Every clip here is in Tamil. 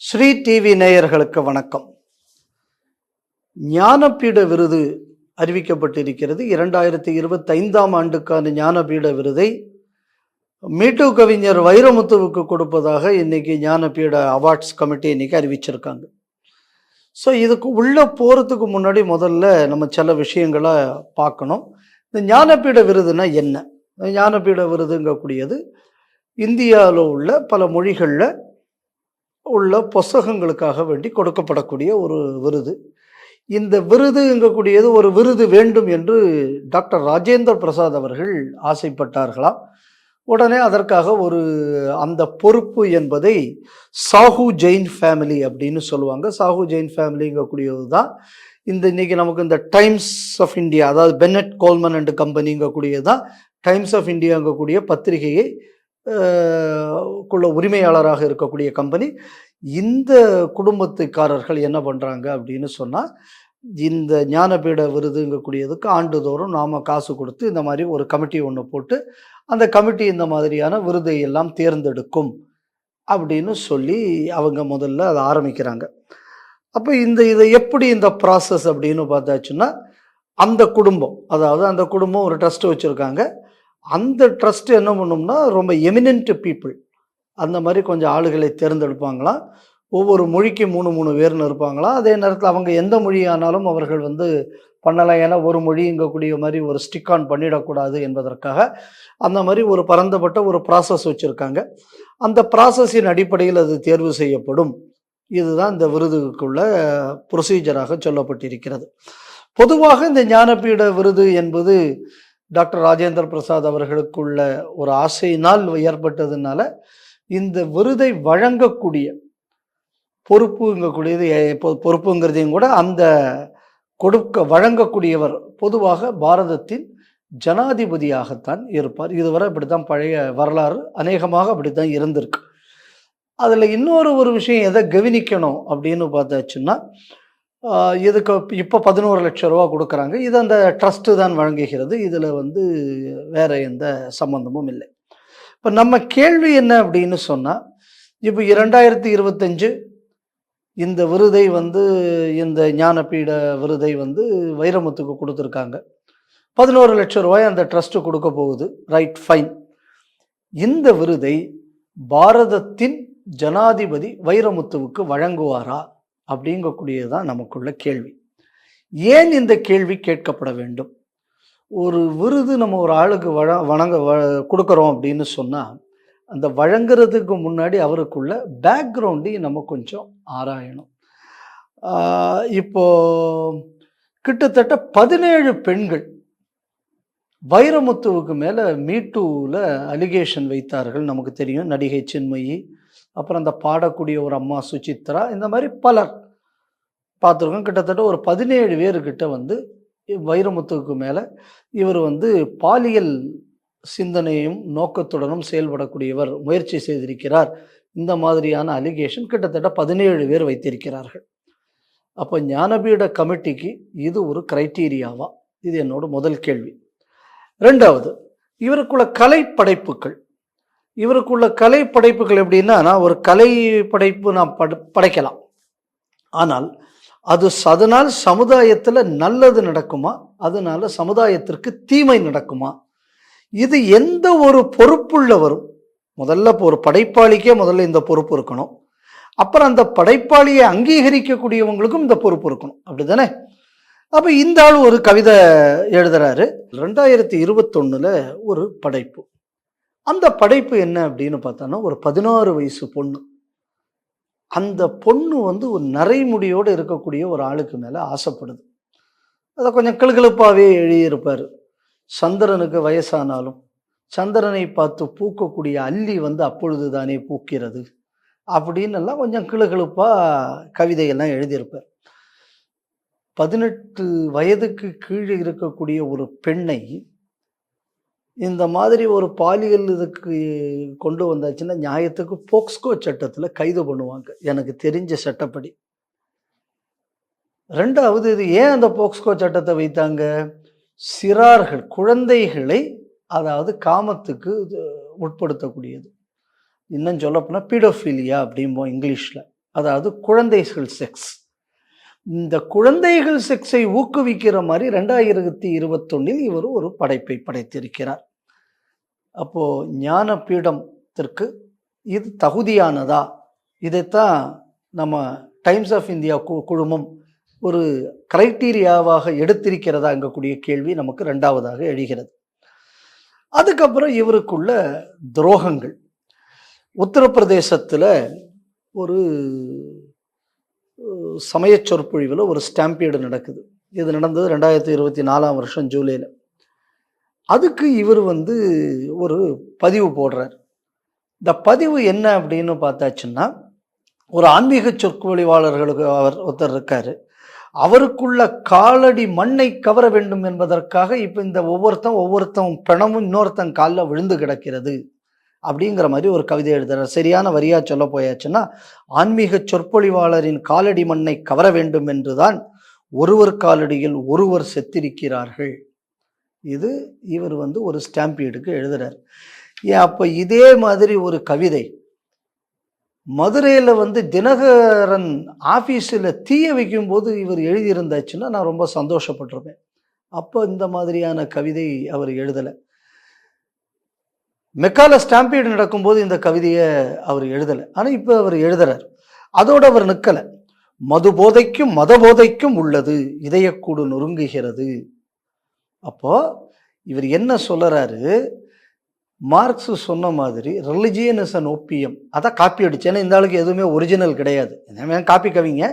ஸ்ரீ டிவி நேயர்களுக்கு வணக்கம். ஞானபீட விருது அறிவிக்கப்பட்டிருக்கிறது. 2025ஆம் ஆண்டுக்கான ஞானபீட விருதை மீட்டு கவிஞர் வைரமுத்துவுக்கு கொடுப்பதாக இன்னைக்கு ஞானபீட அவார்ட்ஸ் கமிட்டி இன்னைக்கு அறிவிச்சிருக்காங்க. ஸோ இதுக்கு உள்ள போகிறதுக்கு முன்னாடி முதல்ல நம்ம சில விஷயங்களை பார்க்கணும். இந்த ஞானபீட விருதுனா என்ன? ஞானபீட விருதுங்கக்கூடியது இந்தியாவில் உள்ள பல மொழிகளில் உள்ள புஸ்தகங்களுக்காக வேண்டி கொடுக்கப்படக்கூடிய ஒரு விருது. இந்த விருதுங்கக்கூடியது ஒரு விருது வேண்டும் என்று டாக்டர் ராஜேந்திர பிரசாத் அவர்கள் ஆசைப்பட்டார்களாம். உடனே அதற்காக அந்த பொறுப்பு என்பதை சாஹூ ஜெயின் ஃபேமிலி அப்படின்னு சொல்லுவாங்க. சாஹூ ஜெயின் ஃபேமிலிங்கக்கூடியது தான் இன்னைக்கு நமக்கு இந்த டைம்ஸ் ஆஃப் இந்தியா, அதாவது பென்னட் கோல்மன் அண்ட் கம்பெனிங்கக்கூடியது தான் டைம்ஸ் ஆஃப் இந்தியாங்கக்கூடிய பத்திரிகையை உரிமையாளராக இருக்கக்கூடிய கம்பெனி. இந்த குடும்பத்துக்காரர்கள் என்ன பண்ணுறாங்க அப்படின்னு சொன்னால், இந்த ஞானபீட விருதுங்கக்கூடியதுக்கு ஆண்டுதோறும் நாம் காசு கொடுத்து இந்த மாதிரி ஒரு கமிட்டி ஒன்று போட்டு அந்த கமிட்டி இந்த மாதிரியான விருதை எல்லாம் தேர்ந்தெடுக்கும் அப்படின்னு சொல்லி அவங்க முதல்ல அதை ஆரம்பிக்கிறாங்க. அப்போ இதை எப்படி இந்த ப்ராசஸ் அப்படின்னு பார்த்தாச்சுன்னா, அந்த குடும்பம், அதாவது அந்த குடும்பம் ஒரு ட்ரஸ்ட் வச்சுருக்காங்க. அந்த ட்ரஸ்ட் என்ன பண்ணும்னா, ரொம்ப எமினென்ட் பீப்புள் அந்த மாதிரி கொஞ்சம் ஆளுகளை தேர்ந்தெடுப்பாங்களாம். ஒவ்வொரு மொழிக்கு 3 பேர்னு இருப்பாங்களாம். அதே நேரத்தில் அவங்க எந்த மொழியானாலும் அவர்கள் பண்ணலாம். ஏன்னா ஒரு மொழிங்கக்கூடிய மாதிரி ஒரு ஸ்டிக் ஆன் பண்ணிடக்கூடாது என்பதற்காக அந்த மாதிரி ஒரு பரந்தப்பட்ட ஒரு ப்ராசஸ் வச்சுருக்காங்க. அந்த ப்ராசஸின் அடிப்படையில் அது தேர்வு செய்யப்படும். இதுதான் இந்த விருதுக்குள்ள ப்ரொசீஜராக சொல்லப்பட்டிருக்கிறது. பொதுவாக இந்த ஞானபீட விருது என்பது டாக்டர் ராஜேந்திர பிரசாத் அவர்களுக்குள்ள ஒரு ஆசையினால் ஏற்பட்டதுனால இந்த விருதை வழங்கக்கூடிய பொறுப்புங்கக்கூடியது, பொறுப்புங்கிறதையும் கூட அந்த வழங்கக்கூடியவர் பொதுவாக பாரதத்தின் ஜனாதிபதியாகத்தான் இருப்பார். இதுவரை அப்படித்தான் பழைய வரலாறு அநேகமாக அப்படித்தான் இருந்திருக்கு. அதில் இன்னொரு விஷயம் எதை கவனிக்கணும் அப்படின்னு பார்த்தாச்சுன்னா, இதுக்கு இப்போ 11 லட்சம் ரூபா கொடுக்குறாங்க. இது அந்த ட்ரஸ்ட்டு தான் வழங்குகிறது. இதில் வேற எந்த சம்பந்தமும் இல்லை. இப்போ நம்ம கேள்வி என்ன அப்படின்னு சொன்னால், இப்போ 2025 இந்த விருதை இந்த ஞானபீட விருதை வைரமுத்துக்கு கொடுத்துருக்காங்க. 11 லட்சம் ரூபாய் அந்த ட்ரஸ்ட்டு கொடுக்க போகுது. Right, fine. இந்த விருதை பாரதத்தின் ஜனாதிபதி வைரமுத்துவுக்கு வழங்குவாரா அப்படிங்கக்கூடியதுதான் நமக்குள்ள கேள்வி. ஏன் இந்த கேள்வி கேட்கப்பட வேண்டும்? ஒரு விருது நம்ம ஒரு ஆளுக்கு கொடுக்குறோம் அப்படின்னு சொன்னால், அந்த வழங்குறதுக்கு முன்னாடி அவருக்குள்ள பேக்ரவுண்டையும் நம்ம கொஞ்சம் ஆராயணும். இப்போ கிட்டத்தட்ட 17 பெண்கள் வைரமுத்துவுக்கு மேலே மீட்டூவில் அலிகேஷன் வைத்தார்கள். நமக்கு தெரியும், நடிகை சின்மயி, அப்புறம் அந்த பாடக்கூடிய ஒரு அம்மா சுசித்ரா, இந்த மாதிரி பலர் பார்த்துருக்கோம். கிட்டத்தட்ட ஒரு 17 பேர்கிட்ட வைரமுத்துவுக்கு மேலே இவர் பாலியல் சிந்தனையும் நோக்கத்துடனும் செயல்படக்கூடியவர், முயற்சி செய்திருக்கிறார். இந்த மாதிரியான அலிகேஷன் கிட்டத்தட்ட 17 பேர் வைத்திருக்கிறார்கள். அப்போ ஞானபீட கமிட்டிக்கு இது ஒரு கிரைட்டீரியாவா? இது என்னோட முதல் கேள்வி. ரெண்டாவது, இவருக்குள்ள கலைப்படைப்புகள் எப்படின்னா, நான் ஒரு கலை படைப்பு நான் படைக்கலாம், ஆனால் அதனால் சமுதாயத்தில் நல்லது நடக்குமா, அதனால சமுதாயத்திற்கு தீமை நடக்குமா? இது எந்த ஒரு பொறுப்புள்ளவரும், முதல்ல ஒரு படைப்பாளிக்கே முதல்ல இந்த பொறுப்பு இருக்கணும். அப்புறம் அந்த படைப்பாளியை அங்கீகரிக்கக்கூடியவங்களுக்கும் இந்த பொறுப்பு இருக்கணும். அப்படிதானே? அப்போ இந்த ஆள் ஒரு கவிதை எழுதுறாரு. 2021 ஒரு படைப்பு. அந்த படைப்பு என்ன அப்படின்னு பார்த்தோன்னா, ஒரு 16 வயசு பொண்ணு. அந்த பொண்ணு ஒரு நரைமுடியோடு இருக்கக்கூடிய ஒரு ஆளுக்கு மேலே ஆசைப்படுது. அதை கொஞ்சம் கிளுகிளுப்பாகவே எழுதியிருப்பார். சந்திரனுக்கு வயசானாலும் சந்திரனை பார்த்து பூக்கக்கூடிய அல்லி அப்பொழுது தானே பூக்கிறது அப்படின்னு எல்லாம் கொஞ்சம் கிளுகிளுப்பாக கவிதையெல்லாம் எழுதியிருப்பார். 18 வயதுக்கு கீழே இருக்கக்கூடிய ஒரு பெண்ணை இந்த மாதிரி ஒரு பாலியல் இதுக்கு கொண்டு வந்தாச்சுன்னா நியாயத்துக்கு போக்ஸ்கோ சட்டத்தில் கைது பண்ணுவாங்க, எனக்கு தெரிஞ்ச சட்டப்படி. ரெண்டாவது, இது ஏன் அந்த போக்ஸ்கோ சட்டத்தை வைத்தாங்க? சிறார்கள், குழந்தைகளை, அதாவது காமத்துக்கு உட்படுத்தக்கூடியது. இன்னும் சொல்லப்போனால் பீடோஃபீலியா அப்படிம்போம் இங்கிலீஷில். அதாவது குழந்தைகள் செக்ஸ். இந்த குழந்தைகள் செக்ஸை ஊக்குவிக்கிற மாதிரி 2021 இவர் ஒரு படைப்பை படைத்திருக்கிறார். அப்போ ஞானபீடத்திற்கு இது தகுதியானதா? இதைத்தான் நம்ம டைம்ஸ் ஆஃப் இந்தியா குழுமம் ஒரு கிரைட்டீரியாவாக எடுத்திருக்கிறதா என்கக்கூடிய கேள்வி நமக்கு 2வதாக எழுகிறது. அதுக்கப்புறம் இவருக்குள்ள துரோகங்கள். உத்தரப்பிரதேசத்தில் ஒரு சமய சொற்பொழிவில் ஒரு ஸ்டாம்பீடு நடக்குது. இது நடந்தது 2024 ஜூலையில். அதுக்கு இவர் ஒரு பதிவு போடுறார். இந்த பதிவு என்ன அப்படின்னு பார்த்தாச்சுன்னா, ஒரு ஆன்மீக சொற்பொழிவாளர்களுக்கு ஒருத்தர் இருக்காரு. அவருக்குள்ள காலடி மண்ணை கவர வேண்டும் என்பதற்காக இப்போ இந்த ஒவ்வொருத்தன் பிணமும் இன்னொருத்தன் காலில் விழுந்து கிடக்கிறது அப்படிங்கிற மாதிரி ஒரு கவிதை எழுதுறார். சரியான வரியா சொல்ல போயாச்சுன்னா, ஆன்மீக சொற்பொழிவாளரின் காலடி மண்ணை கவர வேண்டும் என்றுதான் ஒருவர் காலடியில் ஒருவர் செத்திருக்கிறார்கள். இது இவர் ஒரு ஸ்டாம்பீடுக்கு எழுதுறார். ஏன் அப்போ இதே மாதிரி ஒரு கவிதை மதுரையில் தினகரன் ஆஃபீஸில் தீய வைக்கும்போது இவர் எழுதியிருந்தாச்சுன்னா நான் ரொம்ப சந்தோஷப்பட்டிருப்பேன். அப்போ இந்த மாதிரியான கவிதை அவர் எழுதலை. மெக்கால ஸ்டாம்பீடு நடக்கும்போது இந்த கவிதையை அவர் எழுதலை. ஆனால் இப்போ அவர் எழுதுறார். அதோடு அவர் நிற்கலை. மது போதைக்கும் மத போதைக்கும் உள்ளது, இதயக்கூடு நொறுங்குகிறது. அப்போ இவர் என்ன சொல்லுறாரு, மார்க்ஸ் சொன்ன மாதிரி ரிலிஜியன் இஸ் அன் ஓபியம். அதை காப்பி அடிச்சு, ஏன்னா இந்த ஆளுக்கு எதுவுமே ஒரிஜினல் கிடையாது, காப்பி கவிங்க.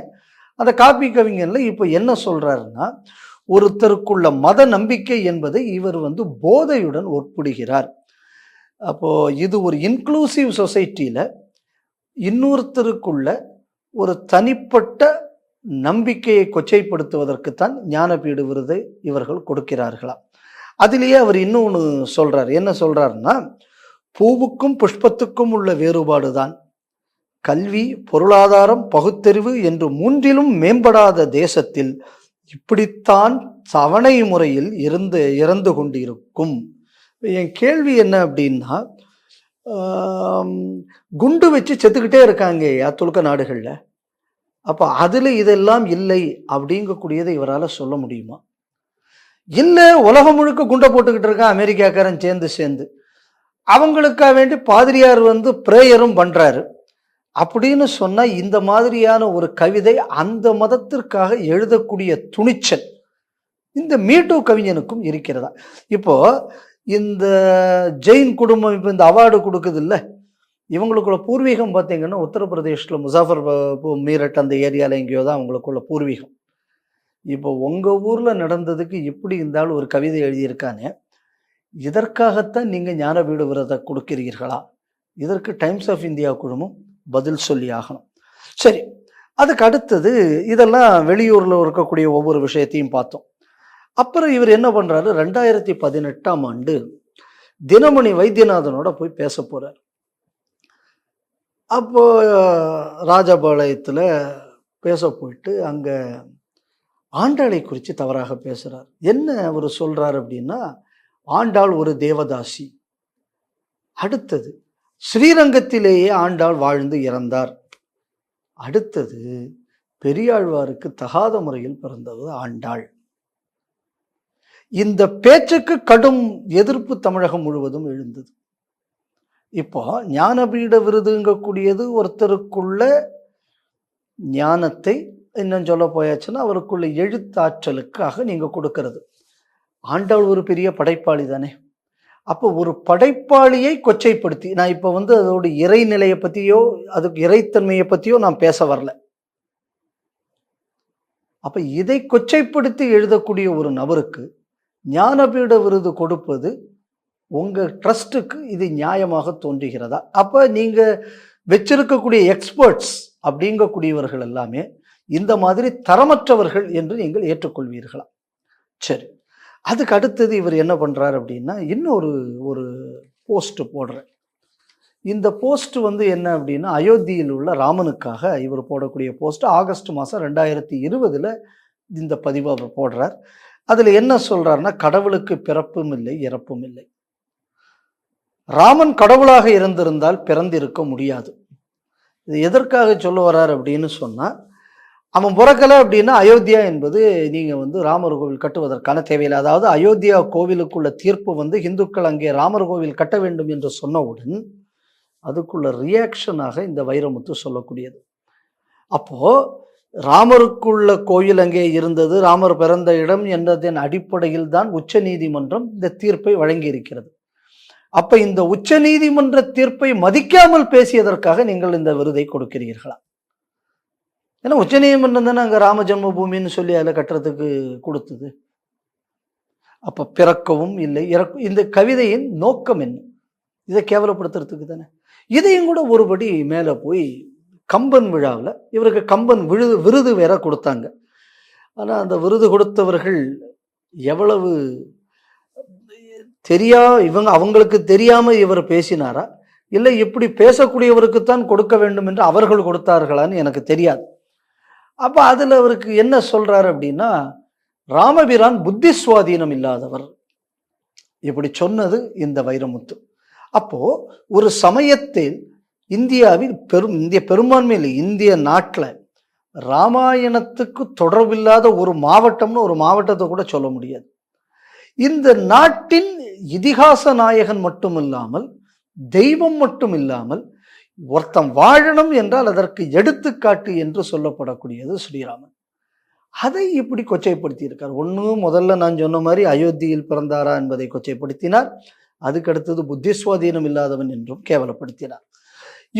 அந்த காப்பி கவிங்கல்ல இப்போ என்ன சொல்றாருன்னா, ஒருத்தருக்குள்ள மத நம்பிக்கை என்பதை இவர் போதையுடன் ஒப்பிடுகிறார். அப்போ இது ஒரு இன்க்ளூசிவ் சொசைட்டியில் இன்னொருத்தருக்குள்ள ஒரு தனிப்பட்ட நம்பிக்கையை கொச்சைப்படுத்துவதற்குத்தான் ஞானபீட விருதை இவர்கள் கொடுக்கிறார்களா. அதிலேயே அவர் இன்னொன்று சொல்றார். என்ன சொல்றாருன்னா, பூவுக்கும் புஷ்பத்துக்கும் உள்ள வேறுபாடு தான் கல்வி, பொருளாதாரம், பகுத்தறிவு என்று மூன்றிலும் மேம்படாத தேசத்தில் இப்படித்தான் தவணை முறையில் இறந்து கொண்டிருக்கும். என் கேள்வி என்ன அப்படின்னா, குண்டு வச்சு செத்துக்கிட்டே இருக்காங்க துலுக்க நாடுகளில். அப்போ அதில் இதெல்லாம் இல்லை அப்படிங்கக்கூடியதை இவரால் சொல்ல முடியுமா? இல்லை, உலகம் முழுக்க குண்டை போட்டுக்கிட்டு இருக்கான் அமெரிக்காக்காரன் சேர்ந்து அவங்களுக்காக வேண்டி பாதிரியார் பிரேயரும் பண்ணுறாரு அப்படின்னு சொன்னால், இந்த மாதிரியான ஒரு கவிதை அந்த மதத்திற்காக எழுதக்கூடிய துணிச்சல் இந்த மீட்டூ கவிஞனுக்கும் இருக்கிறதா? இப்போ இந்த ஜெயின் குடும்பம் இப்போ இந்த அவார்டு கொடுக்குது இல்லை, இவங்களுக்குள்ள பூர்வீகம் பார்த்தீங்கன்னா உத்தரப்பிரதேஷில் முசாஃபர் மீரட் அந்த ஏரியாவில் எங்கேயோ தான் அவங்களுக்குள்ள பூர்வீகம். இப்போ உங்கள் ஊரில் நடந்ததுக்கு எப்படி இருந்தாலும் ஒரு கவிதை எழுதியிருக்கானே, இதற்காகத்தான் நீங்கள் ஞானபீட விருதை கொடுக்கிறீர்களா? இதற்கு டைம்ஸ் ஆஃப் இந்தியா குழுமம் பதில் சொல்லி ஆகணும். சரி, அதுக்கு அடுத்தது இதெல்லாம் வெளியூரில் இருக்கக்கூடிய ஒவ்வொரு விஷயத்தையும் பார்த்தோம். அப்புறம் இவர் என்ன பண்ணுறாரு, 2018 தினமணி வைத்தியநாதனோட போய் பேச போகிறார். அப்போ ராஜபாளையத்தில் பேச போயிட்டு அங்கே ஆண்டாளை குறித்து தவறாக பேசுகிறார். என்ன அவர் சொல்கிறார் அப்படின்னா, ஆண்டாள் ஒரு தேவதாசி. அடுத்தது ஸ்ரீரங்கத்திலேயே ஆண்டாள் வாழ்ந்து இறந்தார். அடுத்தது பெரியாழ்வாருக்கு தகாத முறையில் பிறந்தது ஆண்டாள். இந்த பேச்சுக்கு கடும் எதிர்ப்பு தமிழகம் முழுவதும் எழுந்தது. இப்போ ஞானபீட விருதுங்கக்கூடியது ஒருத்தருக்குள்ள ஞானத்தை, இன்னும் சொல்ல போயாச்சுன்னா அவருக்குள்ள எழுத்தாற்றலுக்காக நீங்க கொடுக்கறது. ஆண்டாள் ஒரு பெரிய படைப்பாளி தானே. அப்போ ஒரு படைப்பாளியை கொச்சைப்படுத்தி, நான் இப்போ அதோட இறைநிலையை பற்றியோ அதுக்கு இறைத்தன்மையை பற்றியோ நான் பேச வரல. அப்போ இதை கொச்சைப்படுத்தி எழுதக்கூடிய ஒரு நபருக்கு ஞானபீட விருது கொடுப்பது உங்கள் ட்ரஸ்ட்டுக்கு இது நியாயமாக தோன்றுகிறதா? அப்போ நீங்கள் வச்சிருக்கக்கூடிய எக்ஸ்பர்ட்ஸ் அப்படிங்கக்கூடியவர்கள் எல்லாமே இந்த மாதிரி தரமற்றவர்கள் என்று நீங்கள் ஏற்றுக்கொள்வீர்களா? சரி, அதுக்கு அடுத்தது இவர் என்ன பண்ணுறார் அப்படின்னா, இன்னொரு ஒரு போஸ்ட் போடுறேன். இந்த போஸ்ட் என்ன அப்படின்னா, அயோத்தியில் உள்ள ராமனுக்காக இவர் போடக்கூடிய போஸ்ட். ஆகஸ்ட் மாதம் 2020 இந்த பதிவை அவர் போடுறார். அதில் என்ன சொல்கிறாருன்னா, கடவுளுக்கு பிறப்பும் இல்லை இறப்பும் இல்லை. ராமன் கடவுளாக இருந்திருந்தால் பிறந்திருக்க முடியாது. இது எதற்காக சொல்ல வர்றார் அப்படின்னு சொன்னா, அவன் பிறக்கலை அப்படின்னா அயோத்தியா என்பது நீங்க ராமர் கோவில் கட்டுவதற்கான தேவையில்லை. அதாவது அயோத்தியா கோவிலுக்குள்ள தீர்ப்பு இந்துக்கள் அங்கே ராமர் கோவில் கட்ட வேண்டும் என்று சொன்னவுடன் அதுக்குள்ள ரியாக்ஷனாக இந்த வைரமுத்து சொல்லக்கூடியது. அப்போ ராமருக்குள்ள கோயில் அங்கே இருந்தது, ராமர் பிறந்த இடம் என்றதன் அடிப்படையில் தான் உச்ச நீதிமன்றம் இந்த தீர்ப்பை வழங்கி இருக்கிறது. அப்ப இந்த உச்ச நீதிமன்ற தீர்ப்பை மதிக்காமல் பேசியதற்காக நீங்கள் இந்த விருதை கொடுக்கிறீர்களா? ஏன்னா உச்ச நீதிமன்றம் தானே அங்க ராம ஜென்ம பூமின்னு சொல்லி அதில் கட்டுறதுக்கு கொடுத்தது. அப்ப பிறக்கவும் இல்லை இந்த கவிதையின் நோக்கம் என்ன? இதை கேவலப்படுத்துறதுக்கு தானே. இதையும் கூட ஒருபடி மேலே போய் கம்பன் விழாவில் இவருக்கு கம்பன் விருது வேற கொடுத்தாங்க. ஆனால் அந்த விருது கொடுத்தவர்கள் எவ்வளவு அவங்களுக்கு தெரியாம இவர் பேசினாரா, இல்லை இப்படி பேசக்கூடியவருக்குத்தான் கொடுக்க வேண்டும் என்று அவர்கள் கொடுத்தார்களான்னு எனக்கு தெரியாது. அப்ப அதுல அவருக்கு என்ன சொல்றாரு அப்படின்னா, ராமபிரான் புத்தி சுவாதீனம் இல்லாதவர், இப்படி சொன்னது இந்த வைரமுத்து. அப்போ ஒரு சமயத்தில் இந்தியாவில் இந்திய பெரும்பான்மையில் இந்திய நாட்டில் ராமாயணத்துக்கு தொடர்பில்லாத ஒரு மாவட்டம்னு ஒரு மாவட்டத்தை கூட சொல்ல முடியாது. இந்த நாட்டின் இதிகாச நாயகன் மட்டும் இல்லாமல், தெய்வம் மட்டும் இல்லாமல், ஒருத்தன் வாழணும் என்றால் அதற்கு எடுத்துக்காட்டு என்று சொல்லப்படக்கூடியது ஸ்ரீராமன். அதை இப்படி கொச்சைப்படுத்தி இருக்கார். முதல்ல நான் சொன்ன மாதிரி அயோத்தியில் பிறந்தாரா என்பதை கொச்சைப்படுத்தினார். அதுக்கடுத்தது புத்தி சுவாதீனம் இல்லாதவன் என்றும் கேவலப்படுத்தினார்.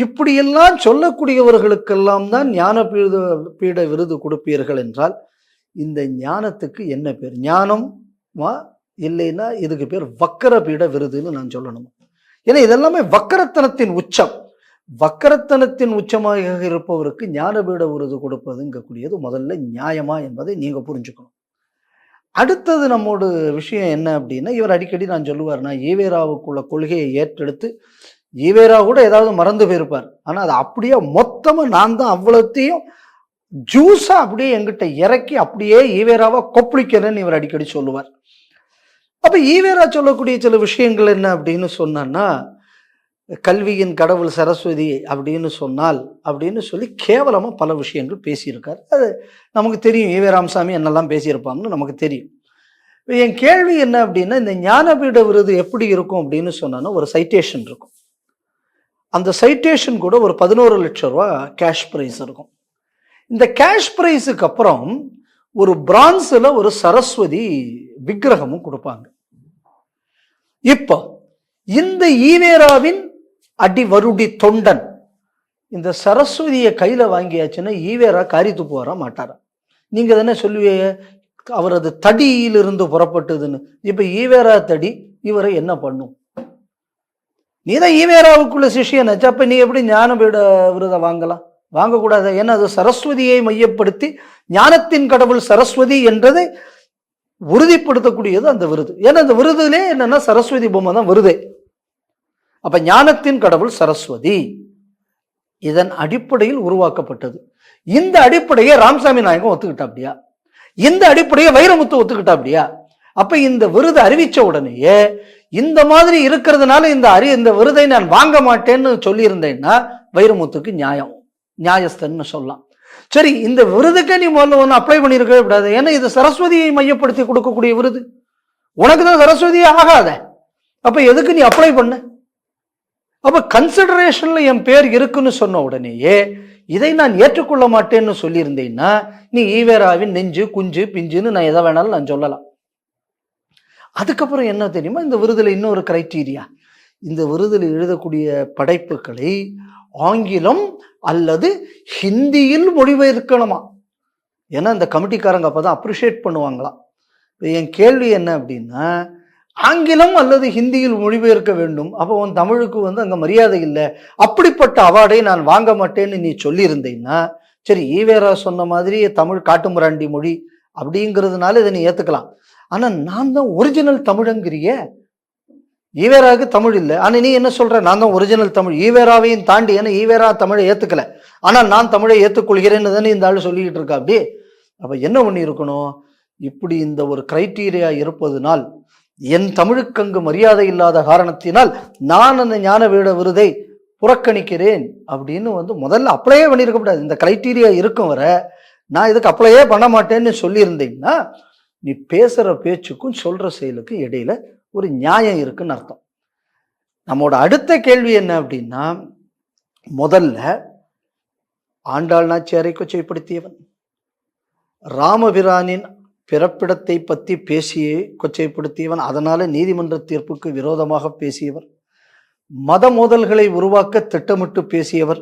இப்படியெல்லாம் சொல்லக்கூடியவர்களுக்கெல்லாம் தான் ஞானபீட விருது கொடுப்பீர்கள் என்றால் இந்த ஞானத்துக்கு என்ன பேர்? ஞானமா இல்லைன்னா இதுக்கு பேர் வக்கரபீட விருதுன்னு நான் சொல்லணும். ஏன்னா இதெல்லாமே வக்கரத்தனத்தின் உச்சம். வக்கரத்தனத்தின் உச்சமாக இருப்பவருக்கு ஞானபீட விருது கொடுப்பதுங்கக்கூடியது முதல்ல நியாயமா என்பதை நீங்க புரிஞ்சுக்கணும். அடுத்தது நம்மோட விஷயம் என்ன அப்படின்னா, இவர் அடிக்கடி நான் சொல்லுவார்னா, ஈவேராவுக்குள்ள கொள்கையை ஏற்றெடுத்து ஈவேரா கூட ஏதாவது மறந்து போயிருப்பார். ஆனா அது அப்படியே மொத்தமா நான் தான் அவ்வளோத்தையும் ஜூஸா அப்படியே எங்கிட்ட இறக்கி அப்படியே ஈவேராவா கொப்பளிக்கிறேன்னு இவர் அடிக்கடி சொல்லுவார். அப்ப ஈவேரா சொல்லக்கூடிய சில விஷயங்கள் என்ன அப்படின்னு சொன்னா, கல்வியின் கடவுள் சரஸ்வதி அப்படின்னு சொன்னால் அப்படின்னு சொல்லி கேவலமா பல விஷயங்கள் பேசியிருக்கார். அது நமக்கு தெரியும், ஈவே ராமசாமி என்னெல்லாம் பேசியிருப்பாங்கன்னு நமக்கு தெரியும். என் கேள்வி என்ன அப்படின்னா, இந்த ஞானபீட விருது எப்படி இருக்கும் அப்படின்னு சொன்னா, ஒரு சைட்டேஷன் இருக்கும். அந்த சைட்டேஷன் கூட ஒரு 11 லட்சம் ரூபா கேஷ் பிரைஸ் இருக்கும். இந்த கேஷ் பிரைஸுக்கு அப்புறம் ஒரு பிரான்ஸ்ல ஒரு சரஸ்வதி விக்கிரகமும் கொடுப்பாங்க. இப்போ இந்த ஈவேராவின் அடிவருடி தொண்டன் இந்த சரஸ்வதியை கையில வாங்கியாச்சுன்னா ஈவேரா காரித்து போற மாட்டாரா? நீங்க தானே சொல்லுவீங்க அவரது தடியிலிருந்து புறப்பட்டதுன்னு. இப்ப ஈவேரா தடி இவரை என்ன பண்ணும்? நீதான் ஈவேராவுக்குள்ள சிஷியனாச்சு, அப்ப நீ எப்படி ஞானபீட விருதை வாங்கலாம்? வாங்கக்கூடாது. ஏன்னா அது சரஸ்வதியை மையப்படுத்தி ஞானத்தின் கடவுள் சரஸ்வதி என்றதை உறுதிப்படுத்தக்கூடியது அந்த விருது. ஏன்னா அந்த விருதுலே என்னன்னா சரஸ்வதி பொம்மை தான் விருதே. அப்ப ஞானத்தின் கடவுள் சரஸ்வதி இதன் அடிப்படையில் உருவாக்கப்பட்டது. இந்த அடிப்படையை ராமசாமி நாயகம் ஒத்துக்கிட்டாப்டியா? இந்த அடிப்படையை வைரமுத்து ஒத்துக்கிட்டாப்டியா? அப்ப இந்த விருது அறிவிச்ச உடனேயே இந்த மாதிரி இருக்கிறதுனால இந்த விருதை நான் வாங்க மாட்டேன்னு சொல்லி இருந்தேன்னா வைரமுத்துக்கு நியாயஸ்தன்னு சொல்லலாம். சரி, இந்த விருதுக்கு நீ முதல்ல ஒன்று அப்ளை பண்ணியிருக்கவே கூடாது. ஏன்னா இது சரஸ்வதியை மையப்படுத்தி கொடுக்கக்கூடிய விருது. உனக்கு தான் சரஸ்வதியே ஆகாத, அப்ப எதுக்கு நீ அப்ளை பண்ண? அப்ப கன்சிடரேஷன்ல என் பேர் இருக்குன்னு சொன்ன உடனேயே இதை நான் ஏற்றுக்கொள்ள மாட்டேன்னு சொல்லியிருந்தேன்னா நீ ஈவேராவின் நெஞ்சு குஞ்சு பிஞ்சுன்னு நான் எதை வேணாலும் நான் சொல்லலாம். அதுக்கப்புறம் என்ன தெரியுமா, இந்த விருதுல இன்னொரு கிரைட்டீரியா, இந்த விருதுல எழுதக்கூடிய படைப்புகளை ஆங்கிலம் அல்லது ஹிந்தியில் மொழிபெயர்க்கணுமா. ஏன்னா இந்த கமிட்டிக்காரங்க அப்பதான் அப்ரிஷியேட் பண்ணுவாங்களாம். என் கேள்வி என்ன அப்படின்னா, ஆங்கிலம் அல்லது ஹிந்தியில் மொழிபெயர்க்க வேண்டும். அப்போ உன் தமிழுக்கு அங்க மரியாதை இல்லை, அப்படிப்பட்ட அவார்டை நான் வாங்க மாட்டேன்னு நீ சொல்லியிருந்தேன்னா சரி, ஈவேரா சொன்ன மாதிரி தமிழ் காட்டுமிராண்டி மொழி அப்படிங்கிறதுனால இதை நீ ஏத்துக்கலாம். ஆனா நான் தான் ஒரிஜினல் தமிழங்கிறிய, ஈவேராவுக்கு தமிழ் இல்லை. ஆனா நீ என்ன சொல்ற, நான் தான் ஒரிஜினல் தமிழ், ஈவேராவையும் தாண்டி. ஏன்னா ஈவேரா தமிழை ஏத்துக்கல, ஆனா நான் தமிழை ஏற்றுக்கொள்கிறேன்னு தானே இந்த ஆளு சொல்லிக்கிட்டு இருக்கா. அப்படி அப்ப என்ன பண்ணி இருக்கணும், இப்படி இந்த ஒரு கிரைட்டீரியா இருப்பதனால் என் தமிழுக்கு அங்கு மரியாதை இல்லாத காரணத்தினால் நான் அந்த ஞானபீட விருதை புறக்கணிக்கிறேன் அப்படின்னு முதல்ல அப்ளையே பண்ணியிருக்க கூடாது. இந்த கிரைட்டீரியா இருக்கும் வர நான் இதுக்கு அப்ளையே பண்ண மாட்டேன்னு சொல்லியிருந்தீங்கன்னா நீ பேசுற பேச்சுக்கும் சொல்ற செயலுக்கும் இடையில ஒரு நியாயம் இருக்குன்னு அர்த்தம். நம்மோட அடுத்த கேள்வி என்ன அப்படின்னா, முதல்ல ஆண்டாள் நாச்சியாரை கொச்சைப்படுத்தியவன், ராமபிரானின் பிறப்பிடத்தை பற்றி பேசியே கொச்சைப்படுத்தியவன், அதனால நீதிமன்ற தீர்ப்புக்கு விரோதமாக பேசியவர், மத மோதல்களை உருவாக்க திட்டமிட்டு பேசியவர்,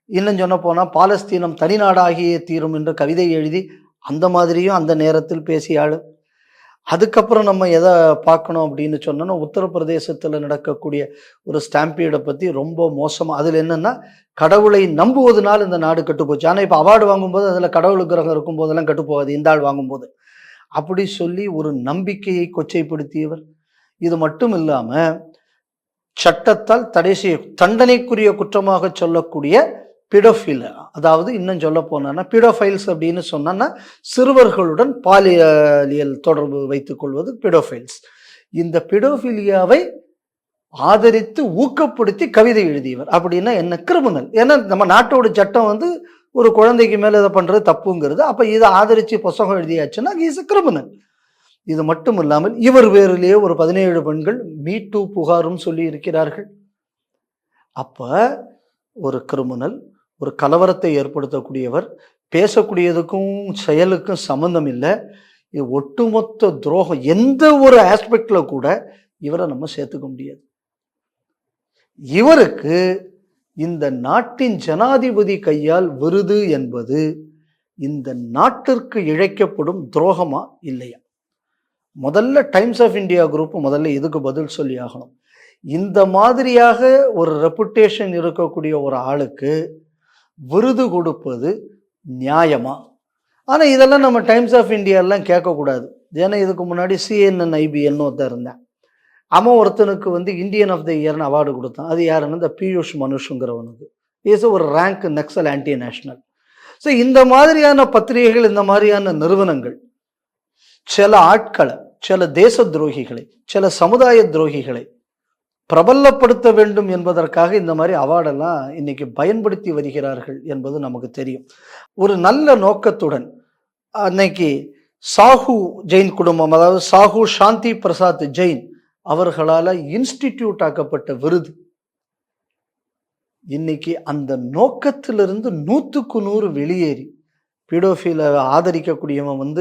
இன்னும் சொன்ன போனால் பாலஸ்தீனம் தனிநாடாகியே தீரும் என்று கவிதை எழுதி அந்த மாதிரியும் அந்த நேரத்தில் பேசிய ஆளு. அதுக்கப்புறம் நம்ம எதை பார்க்கணும் அப்படின்னு சொன்னோன்னா, உத்தரப்பிரதேசத்தில் நடக்கக்கூடிய ஒரு ஸ்டாம்பீடை பற்றி ரொம்ப மோசமாக, அதில் என்னென்னா கடவுளை நம்புவதனால் இந்த நாடு கட்டுப்போச்சு. ஆனால் இப்போ அவார்டு வாங்கும்போது அதில் கடவுள் கிரகம் இருக்கும் போதெல்லாம் கட்டுப்போகாது, இந்த ஆள் வாங்கும்போது அப்படி சொல்லி ஒரு நம்பிக்கையை கொச்சைப்படுத்தியவர். இது மட்டும் இல்லாமல் சட்டத்தால் தடை செய்ய தண்டனைக்குரிய குற்றமாக சொல்லக்கூடிய பிடோஃபில், அதாவது இன்னும் சொல்ல போனா பிடோஃபைல்ஸ் அப்படின்னு சொன்னா சிறுவர்களுடன் பாலியல் தொடர்பு வைத்துக் கொள்வது பிடோஃபைல்ஸ். இந்த பிடோஃபிலியாவை ஆதரித்து ஊக்கப்படுத்தி கவிதை எழுதியவர். அப்படின்னா என்ன? கிரிமினல். ஏன்னா நம்ம நாட்டோட சட்டம் ஒரு குழந்தைக்கு மேல இதை பண்றது தப்புங்கிறது. அப்ப இதை ஆதரிச்சு புத்தகம் எழுதியாச்சுன்னா இஸ் எ கிரிமினல். இது மட்டும் இல்லாமல் இவர் பேரிலேயே ஒரு 17 பெண்கள் மீ2 புகாரும் சொல்லி இருக்கிறார்கள். அப்ப ஒரு கிரிமினல், ஒரு கலவரத்தை ஏற்படுத்தக்கூடியவர், பேசக்கூடியதுக்கும் செயலுக்கும் சம்பந்தம் இல்லை. இது ஒட்டுமொத்த துரோகம். எந்த ஒரு ஆஸ்பெக்ட்ல கூட இவரை நம்ம சேர்த்துக்க முடியாது. இவருக்கு இந்த நாட்டின் ஜனாதிபதி கையால் விருது என்பது இந்த நாட்டிற்கு இழைக்கப்படும் துரோகமா இல்லையா? முதல்ல டைம்ஸ் ஆஃப் இந்தியா குரூப் முதல்ல இதுக்கு பதில் சொல்லி ஆகணும். இந்த மாதிரியாக ஒரு ரெப்புடேஷன் இருக்கக்கூடிய ஒரு ஆளுக்கு விருது கொடுப்பது நியாயமா? ஆனால் இதெல்லாம் நம்ம டைம்ஸ் ஆஃப் இந்தியாலாம் கேட்கக்கூடாது. ஏன்னா இதுக்கு முன்னாடி CNN IBN ஒருத்தர் இருந்தேன். அவன் ஒருத்தனுக்கு இந்தியன் ஆஃப் த இயர்னு அவார்டு கொடுத்தான். அது யாருன்னு இந்த பியூஷ் மனுஷுங்கிறவனுக்கு. இஸ் ஒரு rank Naxal anti national. So இந்த மாதிரியான பத்திரிகைகள், இந்த மாதிரியான நிறுவனங்கள் சில ஆட்களை, சில தேச துரோகிகளை, சில சமுதாய துரோகிகளை பிரபலப்படுத்த வேண்டும் என்பதற்காக இந்த மாதிரி அவார்டெல்லாம் இன்னைக்கு பயன்படுத்தி வருகிறார்கள் என்பது நமக்கு தெரியும். ஒரு நல்ல நோக்கத்துடன் அன்னைக்கு சாஹூ ஜெயின் குடும்பம், அதாவது சாஹூ சாந்தி பிரசாத் ஜெயின் அவர்களால் இன்ஸ்டிடியூட் ஆக்கப்பட்ட விருது இன்னைக்கு அந்த நோக்கத்திலிருந்து 100க்கு 100 வெளியேறி பீடோஃபீலை ஆதரிக்கக்கூடியவன்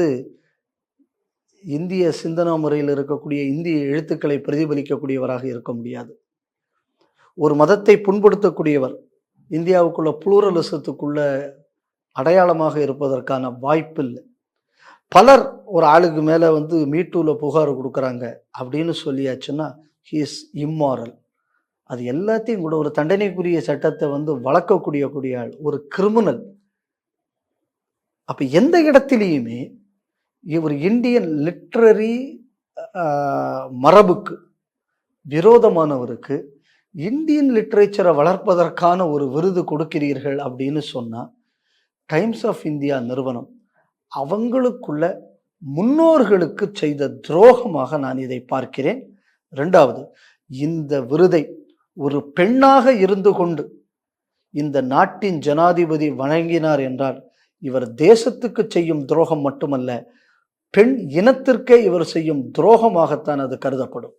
இந்திய சிந்தனா முறையில் இருக்கக்கூடிய இந்திய எழுத்துக்களை பிரதிபலிக்கக்கூடியவராக இருக்க முடியாது. ஒரு மதத்தை புண்படுத்தக்கூடியவர் இந்தியாவுக்குள்ள புளூரலிசத்துக்குள்ள அடையாளமாக இருப்பதற்கான வாய்ப்பு இல்லை. பலர் ஒரு ஆளுக்கு மேலே மீ2ல புகார் கொடுக்குறாங்க அப்படின்னு சொல்லியாச்சுன்னா ஹி இஸ் இம்மாரல். அது எல்லாத்தையும் கூட ஒரு தண்டனைக்குரிய சட்டத்தை வளர்க்கக்கூடிய ஆள், ஒரு கிரிமினல். அப்போ எந்த இடத்திலையுமே இவர் இந்தியன் லிட்ரரி மரபுக்கு விரோதமானவருக்கு இந்தியன் லிட்ரேச்சரை வளர்ப்பதற்கான ஒரு விருது கொடுக்கிறீர்கள் அப்படின்னு சொன்னால் டைம்ஸ் ஆஃப் இந்தியா நிறுவனம் அவங்களுக்குள்ள முன்னோர்களுக்கு செய்த துரோகமாக நான் இதை பார்க்கிறேன். ரெண்டாவது, இந்த விருதை ஒரு பெண்ணாக இருந்து கொண்டு இந்த நாட்டின் ஜனாதிபதி வழங்கினார் என்றால் இவர் தேசத்துக்கு செய்யும் துரோகம் மட்டுமல்ல, பெண் இனத்திற்கே இவர் செய்யும் துரோகமாகத்தான் அது கருதப்படும்.